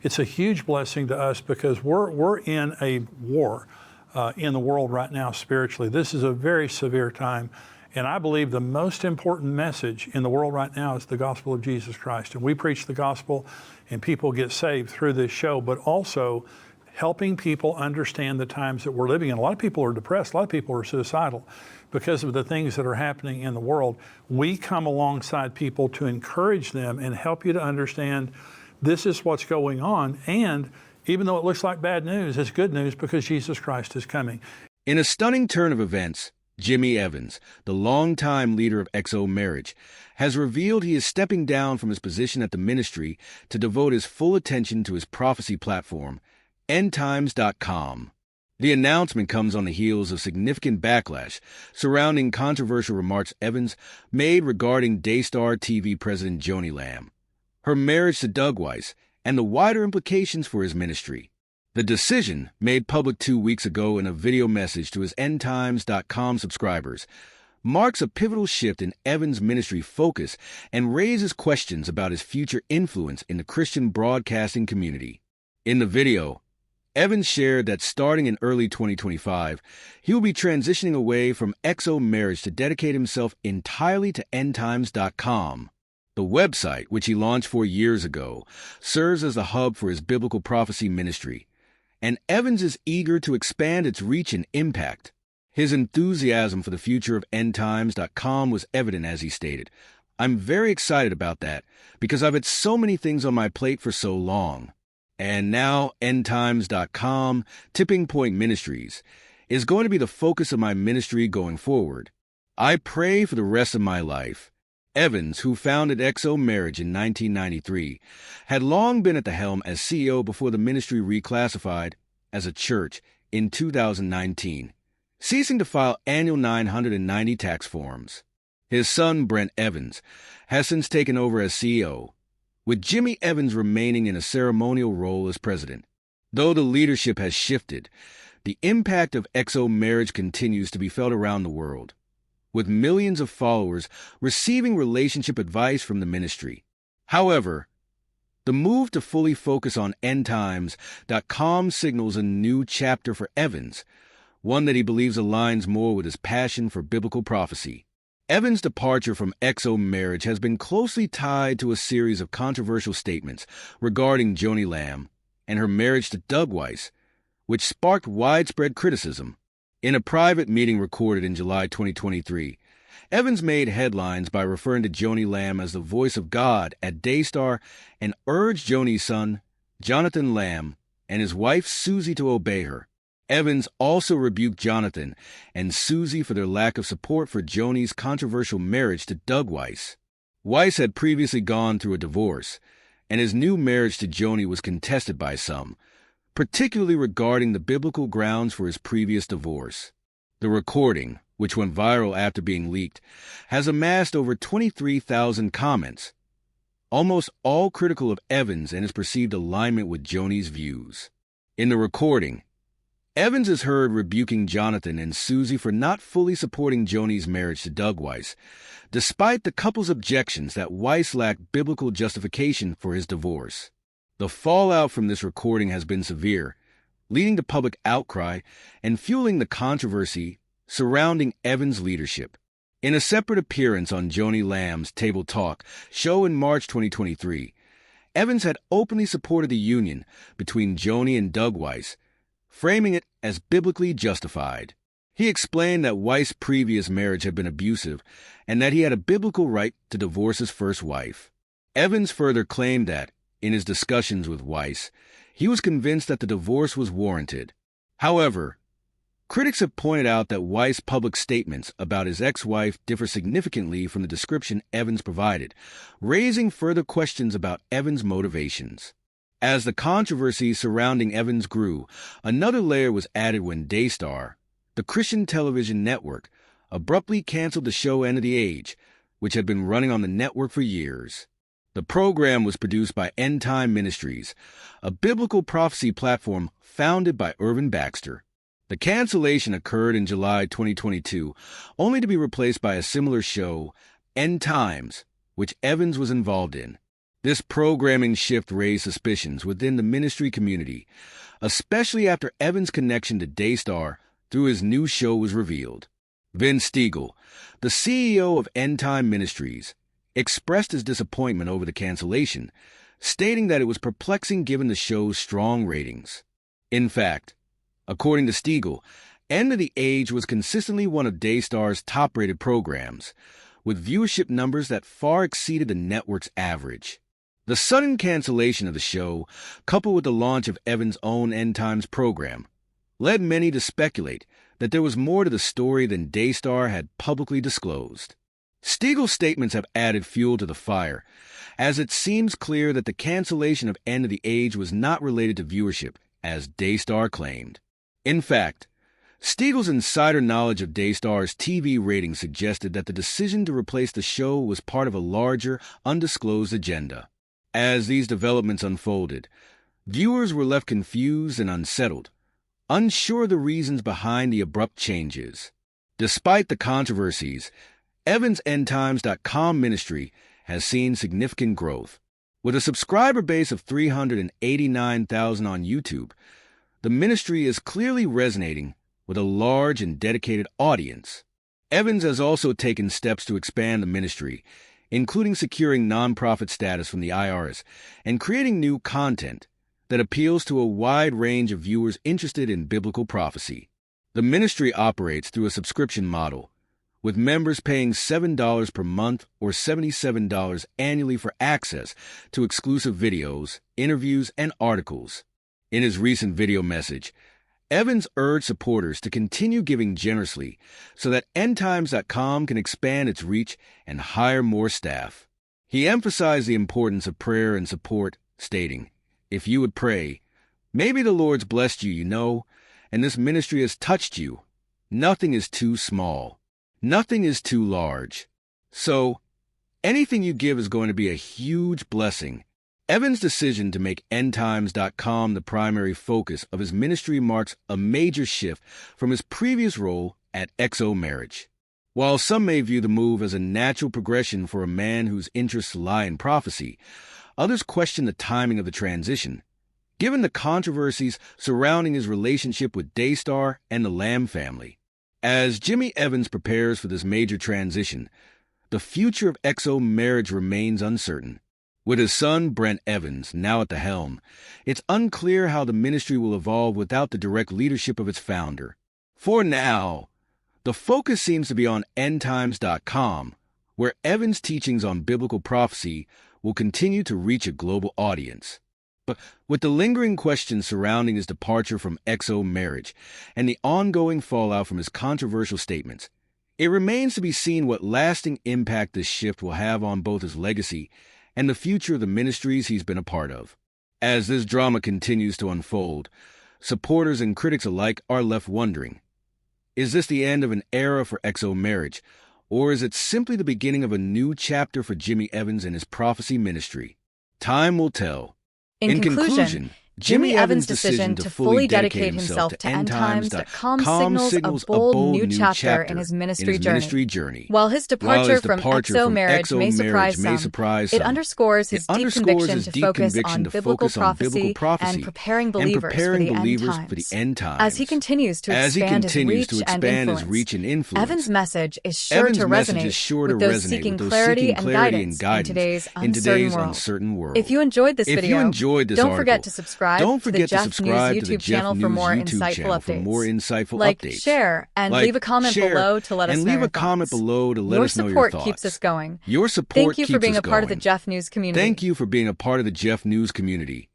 It's a huge blessing to us because we're in a war in the world right now spiritually. This is a very severe time. And I believe the most important message in the world right now is the gospel of Jesus Christ. And we preach the gospel and people get saved through this show, but also helping people understand the times that we're living in. A lot of people are depressed. A lot of people are suicidal because of the things that are happening in the world. We come alongside people to encourage them and help you to understand this is what's going on. And even though it looks like bad news, it's good news because Jesus Christ is coming. In a stunning turn of events, Jimmy Evans, the longtime leader of XO Marriage, has revealed he is stepping down from his position at the ministry to devote his full attention to his prophecy platform, endtimes.com. The announcement comes on the heels of significant backlash surrounding controversial remarks Evans made regarding Daystar TV president Joni Lamb, her marriage to Doug Weiss, and the wider implications for his ministry. The decision, made public 2 weeks ago in a video message to his endtimes.com subscribers, marks a pivotal shift in Evans' ministry focus and raises questions about his future influence in the Christian broadcasting community. In the video, Evans shared that starting in early 2025, he will be transitioning away from XO Marriage to dedicate himself entirely to endtimes.com. The website, which he launched 4 years ago, serves as the hub for his biblical prophecy ministry, and Evans is eager to expand its reach and impact. His enthusiasm for the future of endtimes.com was evident as he stated, "I'm very excited about that because I've had so many things on my plate for so long. And now endtimes.com, Tipping Point Ministries, is going to be the focus of my ministry going forward. I pray for the rest of my life." Evans, who founded XO Marriage in 1993, had long been at the helm as CEO before the ministry reclassified as a church in 2019, ceasing to file annual 990 tax forms. His son, Brent Evans, has since taken over as CEO, with Jimmy Evans remaining in a ceremonial role as president. Though the leadership has shifted, the impact of XO Marriage continues to be felt around the world, with millions of followers receiving relationship advice from the ministry. However, the move to fully focus on endtimes.com signals a new chapter for Evans, one that he believes aligns more with his passion for biblical prophecy. Evans' departure from XO Marriage has been closely tied to a series of controversial statements regarding Joni Lamb and her marriage to Doug Weiss, which sparked widespread criticism. In a private meeting recorded in July 2023, Evans made headlines by referring to Joni Lamb as the voice of God at Daystar and urged Joni's son, Jonathan Lamb, and his wife Susie to obey her. Evans also rebuked Jonathan and Susie for their lack of support for Joni's controversial marriage to Doug Weiss. Weiss had previously gone through a divorce, and his new marriage to Joni was contested by some, particularly regarding the biblical grounds for his previous divorce. The recording, which went viral after being leaked, has amassed over 23,000 comments, almost all critical of Evans and his perceived alignment with Joni's views. In the recording, Evans is heard rebuking Jonathan and Susie for not fully supporting Joni's marriage to Doug Weiss, despite the couple's objections that Weiss lacked biblical justification for his divorce. The fallout from this recording has been severe, leading to public outcry and fueling the controversy surrounding Evans' leadership. In a separate appearance on Joni Lamb's Table Talk show in March 2023, Evans had openly supported the union between Joni and Doug Weiss, framing it as biblically justified. He explained that Weiss' previous marriage had been abusive and that he had a biblical right to divorce his first wife. Evans further claimed that, in his discussions with Weiss, he was convinced that the divorce was warranted. However, critics have pointed out that Weiss' public statements about his ex-wife differ significantly from the description Evans provided, raising further questions about Evans' motivations. As the controversy surrounding Evans grew, another layer was added when Daystar, the Christian television network, abruptly canceled the show End of the Age, which had been running on the network for years. The program was produced by End Time Ministries, a biblical prophecy platform founded by Irvin Baxter. The cancellation occurred in July 2022, only to be replaced by a similar show, End Times, which Evans was involved in. This programming shift raised suspicions within the ministry community, especially after Evans' connection to Daystar through his new show was revealed. Vince Stegall, the CEO of End Time Ministries, expressed his disappointment over the cancellation, stating that it was perplexing given the show's strong ratings. In fact, according to Stegall, End of the Age was consistently one of Daystar's top-rated programs, with viewership numbers that far exceeded the network's average. The sudden cancellation of the show, coupled with the launch of Evans' own End Times program, led many to speculate that there was more to the story than Daystar had publicly disclosed. Stegall's statements have added fuel to the fire, as it seems clear that the cancellation of End of the Age was not related to viewership, as Daystar claimed. In fact, Stegall's insider knowledge of Daystar's TV ratings suggested that the decision to replace the show was part of a larger, undisclosed agenda. As these developments unfolded, viewers were left confused and unsettled, unsure of the reasons behind the abrupt changes. Despite the controversies, Evans' EndTimes.com ministry has seen significant growth. With a subscriber base of 389,000 on YouTube, the ministry is clearly resonating with a large and dedicated audience. Evans has also taken steps to expand the ministry, including securing nonprofit status from the IRS and creating new content that appeals to a wide range of viewers interested in biblical prophecy. The ministry operates through a subscription model, with members paying $7 per month or $77 annually for access to exclusive videos, interviews, and articles. In his recent video message, Evans urged supporters to continue giving generously so that EndTimes.com can expand its reach and hire more staff. He emphasized the importance of prayer and support, stating, "If you would pray, maybe the Lord's blessed you, and this ministry has touched you. Nothing is too small. Nothing is too large. So, anything you give is going to be a huge blessing." Evans' decision to make EndTimes.com the primary focus of his ministry marks a major shift from his previous role at XO Marriage. While some may view the move as a natural progression for a man whose interests lie in prophecy, others question the timing of the transition, given the controversies surrounding his relationship with Daystar and the Lamb family. As Jimmy Evans prepares for this major transition, the future of XO Marriage remains uncertain. With his son, Brent Evans, now at the helm, it's unclear how the ministry will evolve without the direct leadership of its founder. For now, the focus seems to be on EndTimes.com, where Evans' teachings on biblical prophecy will continue to reach a global audience. But with the lingering questions surrounding his departure from XO Marriage and the ongoing fallout from his controversial statements, it remains to be seen what lasting impact this shift will have on both his legacy and the future of the ministries he's been a part of. As this drama continues to unfold, supporters and critics alike are left wondering, is this the end of an era for XO Marriage, or is it simply the beginning of a new chapter for Jimmy Evans and his prophecy ministry? Time will tell. In conclusion, Jimmy Evans' decision to fully dedicate himself to EndTimes.com signals a bold new chapter in his ministry journey. While his departure from XO Marriage may surprise some, it underscores his deep conviction to focus on biblical prophecy and preparing believers for the end times. As he continues to expand his reach and influence, Evans' message is sure to resonate with those seeking clarity and guidance in today's uncertain world. If you enjoyed this video, don't forget to subscribe to the Jeff News YouTube channel for more insightful updates. Like, share, and leave a comment below to let us know your thoughts. Your support keeps us going. Thank you for being a part of the Jeff News community. Thank you for being a part of the Jeff News community.